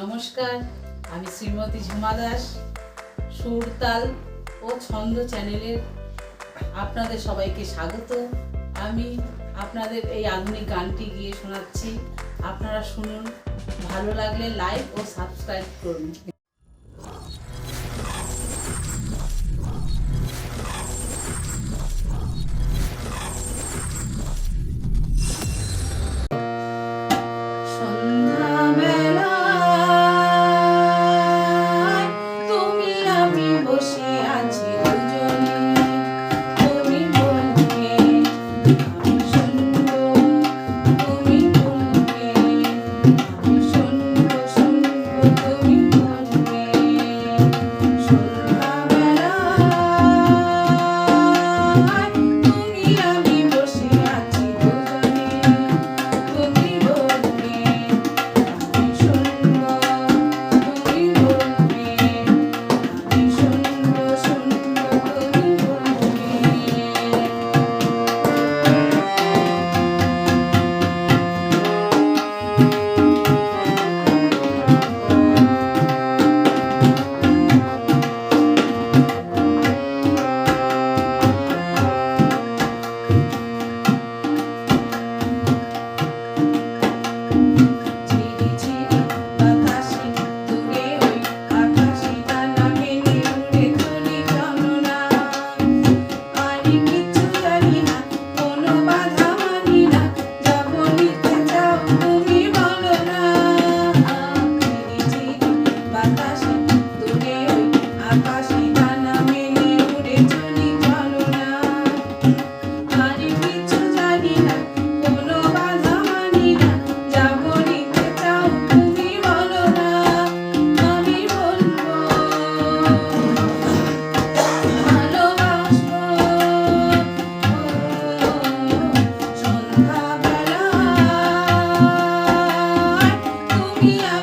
নমস্কার, আমি শ্রীমতী ঝুমা দাস। সুর তাল ও ছন্দ চ্যানেলের আপনাদের সবাইকে স্বাগত। আমি আপনাদের এই আধুনিক গানটি গিয়ে শোনাচ্ছি, আপনারা শুনুন। ভালো লাগলে লাইক ও সাবস্ক্রাইব করুন। Yeah.